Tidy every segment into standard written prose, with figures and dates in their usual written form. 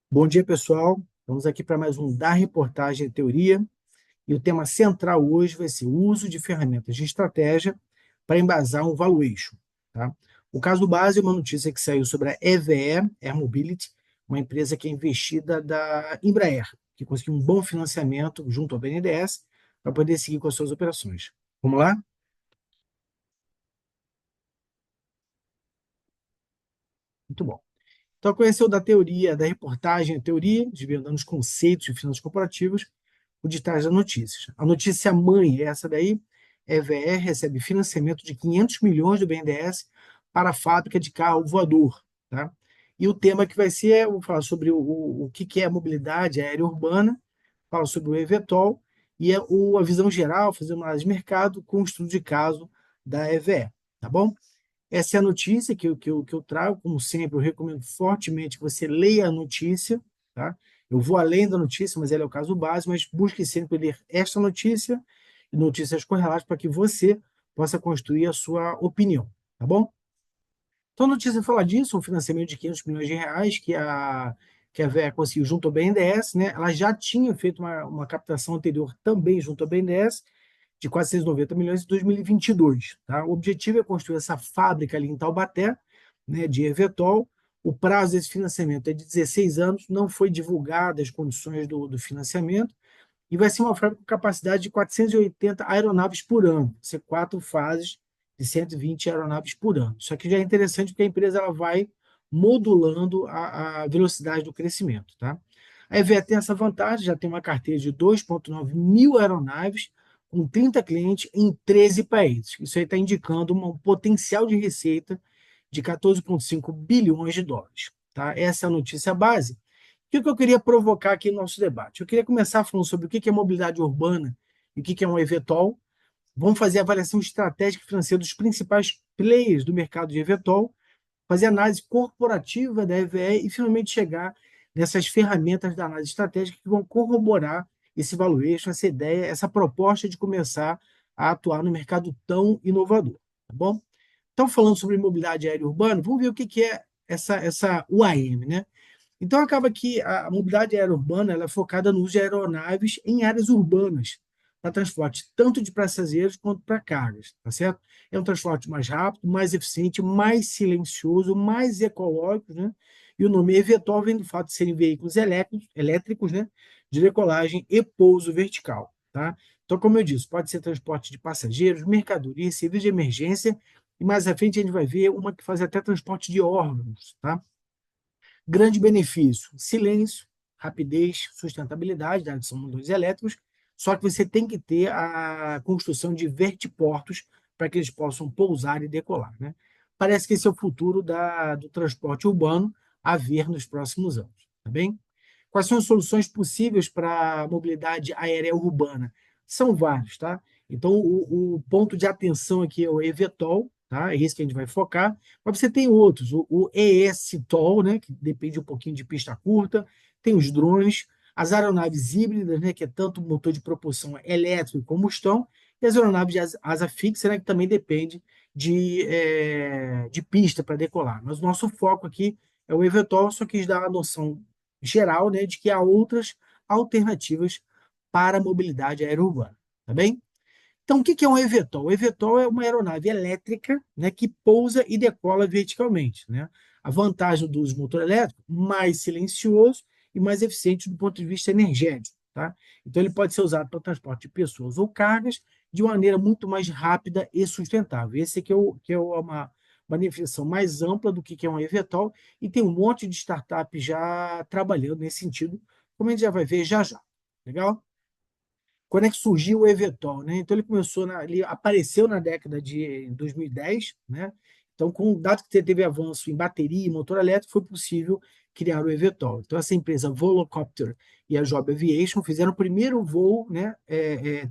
Bom dia, pessoal. Vamos aqui para mais um da reportagem teoria. E o tema central hoje vai ser o uso de ferramentas de estratégia para embasar um valuation. Tá? O caso base é uma notícia que saiu sobre a EVE, Air Mobility, uma empresa que é investida da Embraer, que conseguiu um bom financiamento junto ao BNDES para poder seguir com as suas operações. Vamos lá? Muito bom. Então, conheceu da teoria, da reportagem, a teoria, desvendando os conceitos de finanças corporativas, o de trás das notícias. A notícia mãe, essa daí, EVE recebe financiamento de 500 milhões do BNDES para a fábrica de carro voador. Tá? E o tema que vai ser, eu vou falar sobre o que é a mobilidade aérea urbana, falo sobre o eVTOL e a visão geral, fazer uma análise de mercado com o estudo de caso da EVE. Tá bom? Essa é a notícia que eu trago, como sempre, eu recomendo fortemente que você leia a notícia, tá? Eu vou além da notícia, mas ela é o caso base, mas busque sempre ler esta notícia e notícias correlatas para que você possa construir a sua opinião, tá bom? Então, a notícia fala disso, um financiamento de 500 milhões de reais que a VEA conseguiu junto ao BNDES, né? Ela já tinha feito uma captação anterior também junto ao BNDES, de 490 milhões em 2022. Tá? O objetivo é construir essa fábrica ali em Taubaté, né, de eVTOL. O prazo desse financiamento é de 16 anos, não foi divulgado as condições do financiamento, e vai ser uma fábrica com capacidade de 480 aeronaves por ano, vai ser 4 fases de 120 aeronaves por ano. Isso aqui já é interessante porque a empresa ela vai modulando a velocidade do crescimento. Tá? A EVE tem essa vantagem, já tem uma carteira de 2,9 mil aeronaves, com 30 clientes em 13 países. Isso aí está indicando um potencial de receita de 14,5 bilhões de dólares. Tá? Essa é a notícia base. O que eu queria provocar aqui no nosso debate? Eu queria começar falando sobre o que é mobilidade urbana e o que é um eVTOL. Vamos fazer a avaliação estratégica e financeira dos principais players do mercado de eVTOL, fazer análise corporativa da EVE e finalmente chegar nessas ferramentas da análise estratégica que vão corroborar esse valuation, essa ideia, essa proposta de começar a atuar no mercado tão inovador. Tá bom? Então, falando sobre mobilidade aérea urbana, vamos ver o que é essa UAM, né? Então, acaba que a mobilidade aérea urbana ela é focada no uso de aeronaves em áreas urbanas, para transporte tanto de passageiros quanto para cargas, tá certo? É um transporte mais rápido, mais eficiente, mais silencioso, mais ecológico, né? E o nome eVTOL vem do fato de serem veículos elétricos, né? De decolagem e pouso vertical, tá? Então, como eu disse, pode ser transporte de passageiros, mercadorias, serviço de emergência, e mais à frente a gente vai ver uma que faz até transporte de órgãos, tá? Grande benefício: silêncio, rapidez, sustentabilidade da são motores elétricos, só que você tem que ter a construção de vertiportos para que eles possam pousar e decolar. Né? Parece que esse é o futuro do transporte urbano a ver nos próximos anos. Tá bem? Quais são as soluções possíveis para a mobilidade aérea urbana? São vários, tá? Então, o ponto de atenção aqui é o eVTOL, tá? É isso que a gente vai focar. Mas você tem outros, o eSTOL, né? Que depende um pouquinho de pista curta, tem os drones, as aeronaves híbridas, né? Que é tanto motor de propulsão elétrico e combustão, e as aeronaves de asa fixa, né? Que também depende de pista para decolar. Mas o nosso foco aqui é o eVTOL, só quis dar a noção geral, né, de que há outras alternativas para a mobilidade aérea urbana, tá bem? Então, o que é um eVTOL? O eVTOL é uma aeronave elétrica, né, que pousa e decola verticalmente. Né? A vantagem do uso motor elétrico, mais silencioso e mais eficiente do ponto de vista energético. Tá? Então, ele pode ser usado para o transporte de pessoas ou cargas de maneira muito mais rápida e sustentável. Esse aqui é uma definição mais ampla do que é um eVTOL e tem um monte de startups já trabalhando nesse sentido, como a gente já vai ver já já. Legal? Quando é que surgiu o eVTOL, né? Então ele apareceu na década de 2010, né? Então, dado que teve avanço em bateria e motor elétrico, foi possível criar o eVTOL. Então, essa empresa Volocopter e a Joby Aviation fizeram o primeiro voo, né,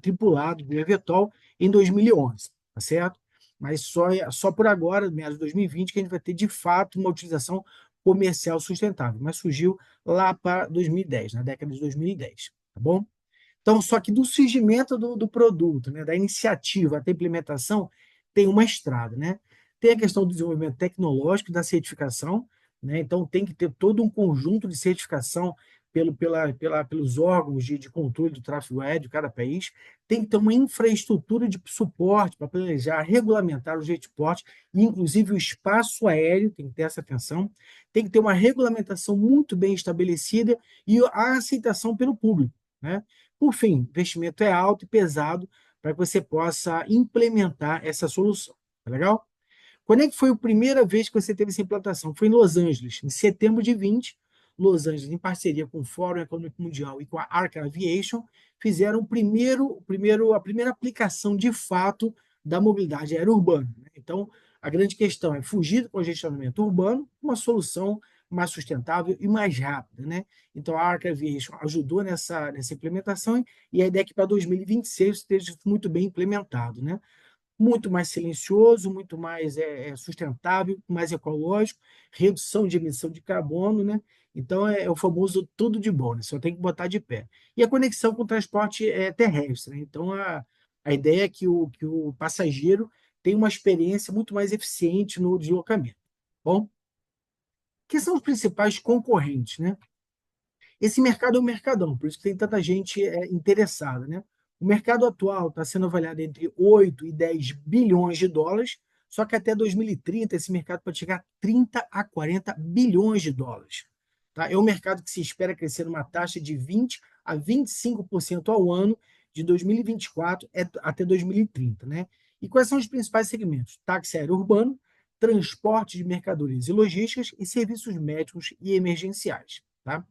tripulado do eVTOL em 2011, tá certo? Mas só por agora, meados de 2020, que a gente vai ter de fato uma utilização comercial sustentável. Mas surgiu lá para 2010, na década de 2010, tá bom? Então, só que do surgimento do produto, né, da iniciativa até a implementação, tem uma estrada. Né? Tem a questão do desenvolvimento tecnológico, da certificação, né? Então tem que ter todo um conjunto de certificação pelos órgãos de controle do tráfego aéreo de cada país, tem que ter uma infraestrutura de suporte para planejar, regulamentar os jetports, inclusive o espaço aéreo, tem que ter essa atenção, tem que ter uma regulamentação muito bem estabelecida e a aceitação pelo público, né? Por fim, investimento é alto e pesado para que você possa implementar essa solução, tá legal? Quando é que foi a primeira vez que você teve essa implantação? Foi em Los Angeles, em setembro de 20. Los Angeles, em parceria com o Fórum Econômico Mundial e com a Arca Aviation, fizeram a primeira aplicação de fato da mobilidade aérea urbana, né? Então, a grande questão é fugir do congestionamento urbano, uma solução mais sustentável e mais rápida, né? Então, a Arca Aviation ajudou nessa implementação e a ideia é que para 2026 esteja muito bem implementado, né? Muito mais silencioso, muito mais sustentável, mais ecológico, redução de emissão de carbono, né? Então é o famoso tudo de bom, né? Só tem que botar de pé. E a conexão com o transporte terrestre, né? Então a ideia é que o passageiro tenha uma experiência muito mais eficiente no deslocamento. Bom, quem são os principais concorrentes, né? Esse mercado é um mercadão, por isso que tem tanta gente interessada, né? O mercado atual está sendo avaliado entre 8 e 10 bilhões de dólares, só que até 2030 esse mercado pode chegar a 30 a 40 bilhões de dólares. Tá? É um mercado que se espera crescer numa taxa de 20 a 25% ao ano de 2024 até 2030. Né? E quais são os principais segmentos? Táxi aéreo urbano, transporte de mercadorias e logísticas e serviços médicos e emergenciais. Tá?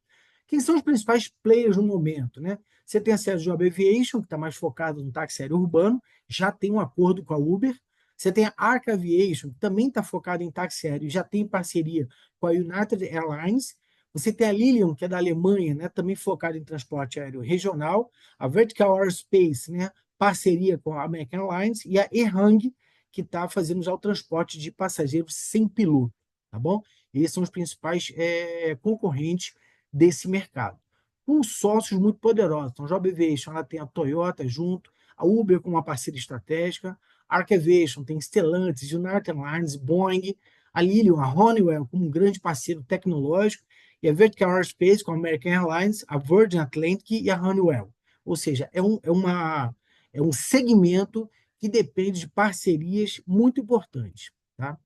Quem são os principais players no momento, né? Você tem a Sergio Aviation, que está mais focado no táxi aéreo urbano, já tem um acordo com a Uber. Você tem a Arca Aviation, que também está focado em táxi aéreo, já tem parceria com a United Airlines. Você tem a Lilium, que é da Alemanha, né, também focada em transporte aéreo regional. A Vertical Aerospace, né, parceria com a American Airlines. E a EHang, que está fazendo já o transporte de passageiros sem piloto. Tá bom? Esses são os principais concorrentes desse mercado. Com sócios muito poderosos. Então, a Job Aviation, ela tem a Toyota junto, a Uber com uma parceria estratégica, a Arc Aviation tem Stellantis, United Airlines, Boeing, a Lilium, a Honeywell como um grande parceiro tecnológico, e a Vertical Aerospace com a American Airlines, a Virgin Atlantic e a Honeywell. Ou seja, é um segmento que depende de parcerias muito importantes. Tá?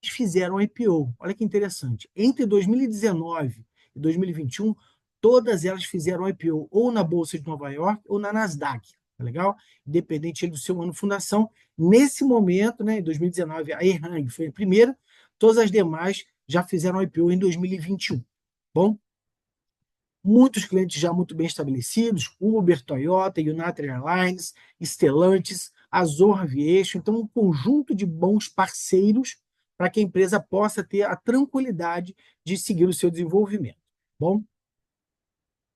Fizeram IPO. Olha que interessante. Entre 2019 e 2021, todas elas fizeram IPO ou na Bolsa de Nova York ou na Nasdaq. Tá legal? Independente do seu ano de fundação. Nesse momento, né, em 2019, a Erhang foi a primeira, todas as demais já fizeram IPO em 2021. Bom, muitos clientes já muito bem estabelecidos, Uber, Toyota, United Airlines, Stellantis, Azor Aviation, então um conjunto de bons parceiros para que a empresa possa ter a tranquilidade de seguir o seu desenvolvimento. Bom,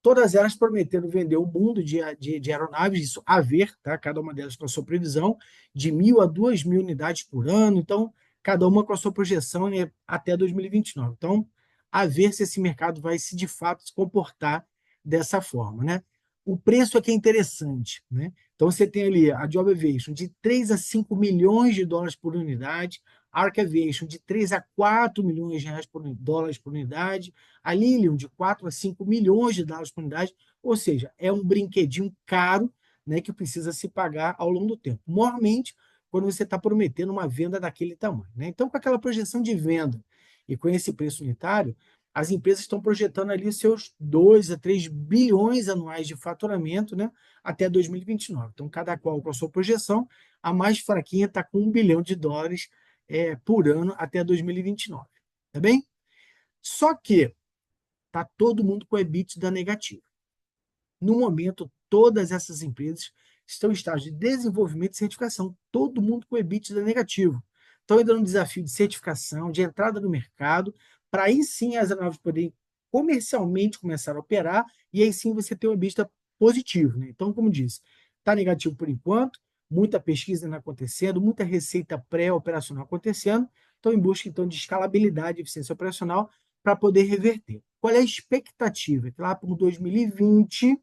todas elas prometendo vender o mundo de aeronaves, isso a ver, tá? Cada uma delas com a sua previsão, de 1.000 a 2.000 unidades por ano, então cada uma com a sua projeção, né, até 2029. Então, a ver se esse mercado vai se de fato se comportar dessa forma, né? O preço é que é interessante, né? Então você tem ali a Job Aviation de 3 a 5 milhões de dólares por unidade, a Arc Aviation de 3 a 4 milhões de reais dólares por unidade, a Lilium de 4 a 5 milhões de dólares por unidade, ou seja, é um brinquedinho caro, né, que precisa se pagar ao longo do tempo. Mormente, quando você está prometendo uma venda daquele tamanho. Né? Então, com aquela projeção de venda e com esse preço unitário, as empresas estão projetando ali seus 2 a 3 bilhões anuais de faturamento, né, até 2029. Então, cada qual com a sua projeção, a mais fraquinha está com 1 bilhão de dólares por ano até 2029. Tá bem? Só que está todo mundo com EBITDA negativo. No momento, todas essas empresas estão em estágio de desenvolvimento e certificação, todo mundo com EBITDA negativo. Então, ainda um desafio de certificação, de entrada no mercado, para aí sim as aeronaves poderem comercialmente começar a operar, e aí sim você ter um EBITDA positivo. Né? Então, como disse, está negativo por enquanto, muita pesquisa ainda acontecendo, muita receita pré-operacional acontecendo, então em busca então, de escalabilidade e eficiência operacional para poder reverter. Qual é a expectativa? Que lá para 2020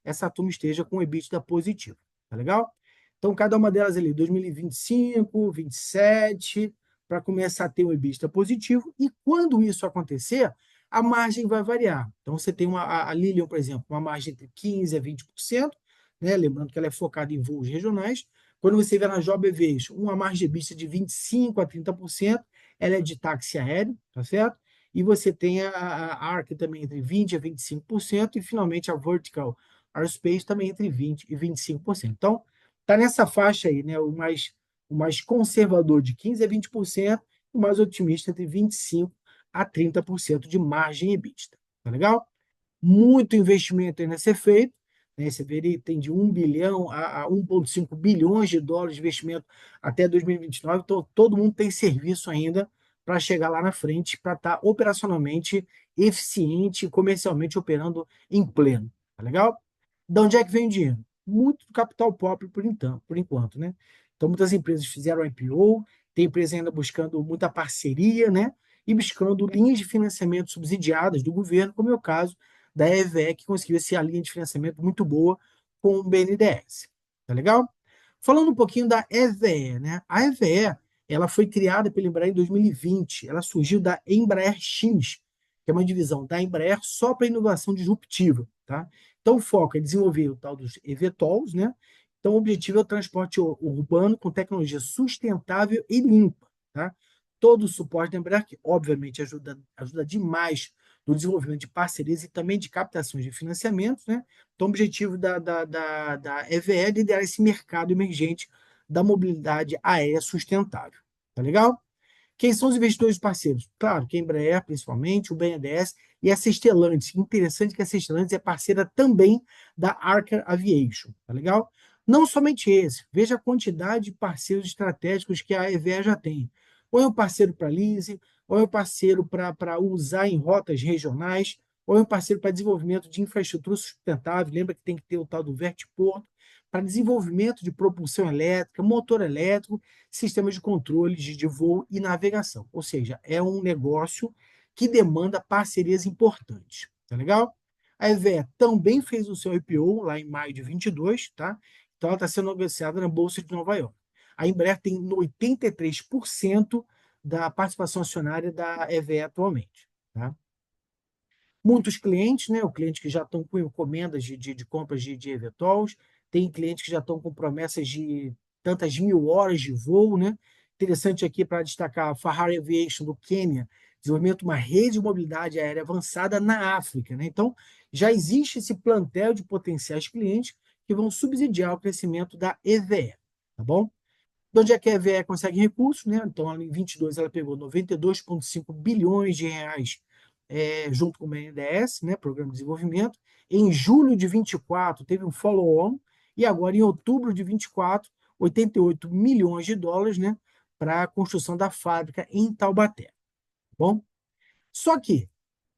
essa turma esteja com o EBITDA positivo. Tá legal? Então, cada uma delas ali, 2025, 27, para começar a ter um EBITDA positivo, e quando isso acontecer, a margem vai variar. Então, você tem a Lilium, por exemplo, uma margem entre 15% a 20%, né? Lembrando que ela é focada em voos regionais. Quando você vê na Job Aviation, uma margem de EBITDA de 25% a 30%, ela é de táxi aéreo, tá certo? E você tem a Arc também entre 20% a 25%, e finalmente a Vertical Aerospace também entre 20% e 25%. Então, está nessa faixa aí, né? O mais conservador de 15% a 20%, o mais otimista entre 25% a 30% de margem EBITDA. Tá legal? Muito investimento ainda a ser feito, né? Você vê, ele tem de 1 bilhão a 1,5 bilhões de dólares de investimento até 2029, então todo mundo tem serviço ainda para chegar lá na frente, para estar operacionalmente eficiente e comercialmente operando em pleno. Tá legal? De onde é que vem o dinheiro? Muito do capital próprio por enquanto, né? Então, muitas empresas fizeram IPO, tem empresa ainda buscando muita parceria, né? E buscando linhas de financiamento subsidiadas do governo, como é o caso da EVE, que conseguiu essa linha de financiamento muito boa com o BNDES. Tá legal? Falando um pouquinho da EVE, né? A EVE, ela foi criada pela Embraer em 2020. Ela surgiu da Embraer X, que é uma divisão da Embraer só para inovação disruptiva, tá? Então, o foco é desenvolver o tal dos eVTOLs, né? Então, o objetivo é o transporte urbano com tecnologia sustentável e limpa, tá? Todo o suporte da Embraer, que obviamente ajuda demais no desenvolvimento de parcerias e também de captações de financiamentos, né? Então, o objetivo da EVE é liderar esse mercado emergente da mobilidade aérea sustentável. Tá legal? Quem são os investidores parceiros? Claro, que a Embraer, principalmente, o BNDES e a Stellantis. Interessante que a Stellantis é parceira também da Archer Aviation, tá legal? Não somente esse, veja a quantidade de parceiros estratégicos que a EVE já tem. Ou é um parceiro para leasing, ou é um parceiro para usar em rotas regionais, ou é um parceiro para desenvolvimento de infraestrutura sustentável. Lembra que tem que ter o tal do vertiporto, para desenvolvimento de propulsão elétrica, motor elétrico, sistemas de controle de voo e navegação. Ou seja, é um negócio que demanda parcerias importantes. Tá legal? A EVE também fez o seu IPO lá em maio de 22, tá? Então ela está sendo negociada na Bolsa de Nova York. A Embraer tem 83% da participação acionária da EVE atualmente, tá? Muitos clientes, né? O cliente que já estão com encomendas de compras de eVTOLs, tem clientes que já estão com promessas de tantas mil horas de voo, né? Interessante aqui para destacar a Fahari Aviation do Quênia, desenvolvimento de uma rede de mobilidade aérea avançada na África, né? Então, já existe esse plantel de potenciais clientes que vão subsidiar o crescimento da EVE, tá bom? De onde é que a EVE consegue recursos, né? Então, em 22 ela pegou 92,5 bilhões de reais junto com o BNDES, né, Programa de Desenvolvimento. Em julho de 24 teve um follow-on, e agora em outubro de 24, 88 milhões de dólares, né, para a construção da fábrica em Taubaté. Tá bom? Só que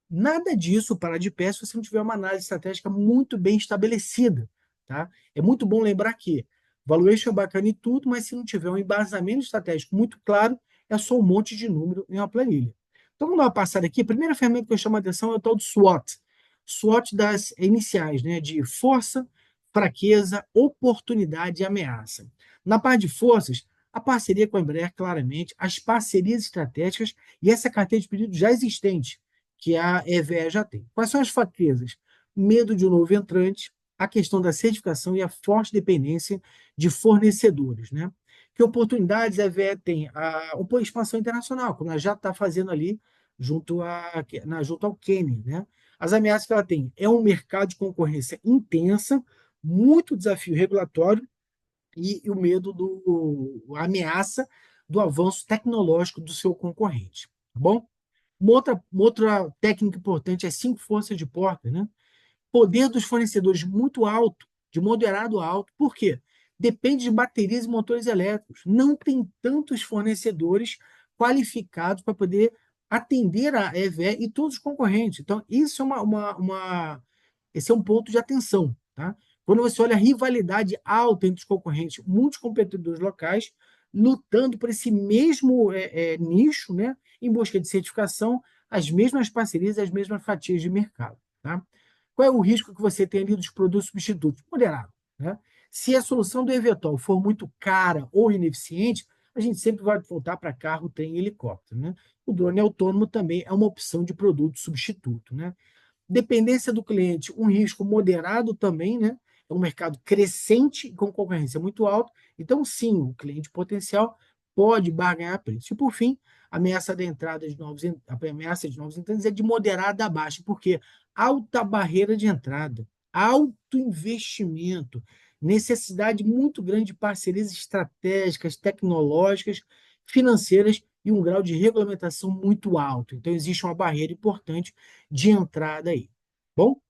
nada disso para de pé se você não tiver uma análise estratégica muito bem estabelecida. Tá? É muito bom lembrar que valuation é bacana e tudo, mas se não tiver um embasamento estratégico muito claro, é só um monte de número em uma planilha. Então, vamos dar uma passada aqui. A primeira ferramenta que eu chamo a atenção é o tal do SWOT. SWOT das iniciais, né? De força, fraqueza, oportunidade e ameaça. Na parte de forças, a parceria com a Embraer, claramente, as parcerias estratégicas e essa carteira de pedidos já existente, que a EVE já tem. Quais são as fraquezas? Medo de um novo entrante, a questão da certificação e a forte dependência de fornecedores, né? Que oportunidades a EVE tem? A expansão internacional, como ela já está fazendo ali junto ao Quênia, né? As ameaças que ela tem é um mercado de concorrência intensa, muito desafio regulatório e o medo a ameaça do avanço tecnológico do seu concorrente, tá bom? Uma outra técnica importante é cinco forças de porta, né? Poder dos fornecedores muito alto, de moderado a alto. Por quê? Depende de baterias e motores elétricos. Não tem tantos fornecedores qualificados para poder atender a EVE e todos os concorrentes. Então, isso é esse é um ponto de atenção. Tá? Quando você olha a rivalidade alta entre os concorrentes, muitos competidores locais lutando por esse mesmo nicho, né, em busca de certificação, as mesmas parcerias, as mesmas fatias de mercado. Tá? Qual é o risco que você tem ali dos produtos substitutos? Moderado. Né? Se a solução do eVTOL for muito cara ou ineficiente, a gente sempre vai voltar para carro, trem e helicóptero, né? O drone autônomo também é uma opção de produto substituto, né? Dependência do cliente, um risco moderado também, né? É um mercado crescente com concorrência muito alta. Então, sim, o cliente potencial pode barganhar preço. E, por fim, a a ameaça de novos entrantes é de moderada a baixa, porque alta barreira de entrada, alto investimento, necessidade muito grande de parcerias estratégicas, tecnológicas, financeiras e um grau de regulamentação muito alto. Então, existe uma barreira importante de entrada aí. Bom,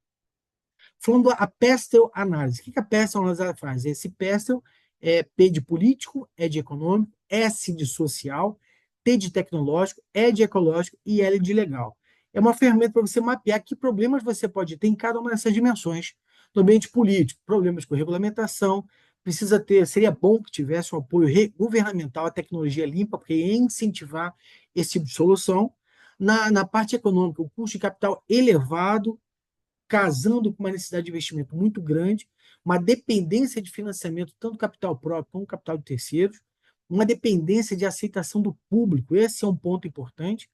falando a Pestel Análise. O que a Pestel Análise faz? Esse Pestel é P de político, é de econômico, S de social, T de tecnológico, E de ecológico e L de legal. É uma ferramenta para você mapear que problemas você pode ter em cada uma dessas dimensões. No ambiente político, problemas com regulamentação, precisa ter, seria bom que tivesse um apoio governamental à tecnologia limpa, porque ia incentivar esse tipo de solução. Na parte econômica, o custo de capital elevado, casando com uma necessidade de investimento muito grande, uma dependência de financiamento, tanto capital próprio como capital de terceiros, uma dependência de aceitação do público, esse é um ponto importante.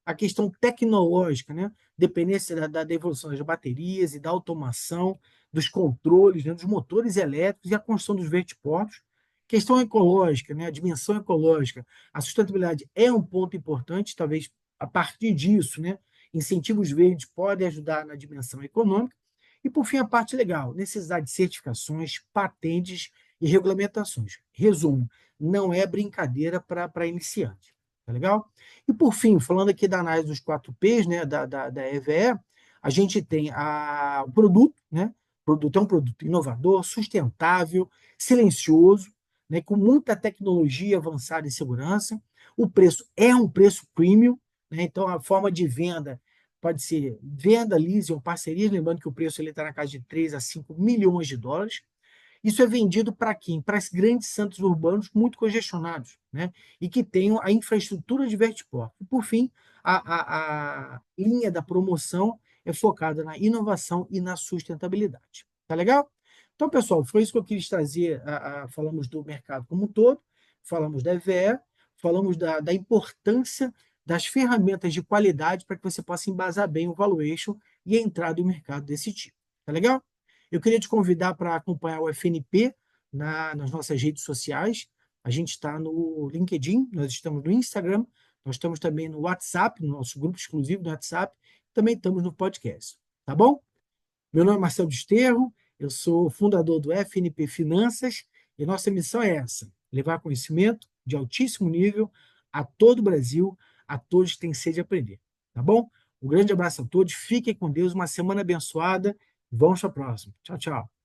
A questão tecnológica, né? Dependência da evolução das baterias e da automação, dos controles, né? Dos motores elétricos e a construção dos vertiportos. Questão ecológica, né? A dimensão ecológica, a sustentabilidade é um ponto importante, talvez a partir disso, né? Incentivos verdes podem ajudar na dimensão econômica. E, por fim, a parte legal, necessidade de certificações, patentes e regulamentações. Resumo, não é brincadeira para iniciante. Tá legal? E, por fim, falando aqui da análise dos 4Ps, né, da EVE, a gente tem o produto, né? O produto é um produto inovador, sustentável, silencioso, né, com muita tecnologia avançada e segurança. O preço é um preço premium, né? Então, a forma de venda pode ser venda, leasing ou parcerias, lembrando que o preço está na casa de 3 a 5 milhões de dólares. Isso é vendido para quem? Para os grandes centros urbanos muito congestionados, né? E que tenham a infraestrutura de vertiport. E, por fim, a linha da promoção é focada na inovação e na sustentabilidade. Tá legal? Então, pessoal, foi isso que eu quis trazer. Falamos do mercado como um todo, falamos da EVE, falamos da importância das ferramentas de qualidade para que você possa embasar bem o valuation e a entrada no mercado desse tipo. Tá legal? Eu queria te convidar para acompanhar o FNP nas nossas redes sociais. A gente está no LinkedIn, nós estamos no Instagram, nós estamos também no WhatsApp, no nosso grupo exclusivo do WhatsApp, também estamos no podcast. Tá bom? Meu nome é Marcelo Desterro, eu sou fundador do FNP Finanças e nossa missão é essa: levar conhecimento de altíssimo nível a todo o Brasil, a todos que têm sede de aprender. Tá bom? Um grande abraço a todos, fiquem com Deus, uma semana abençoada. Vamos para a próxima. Tchau, tchau.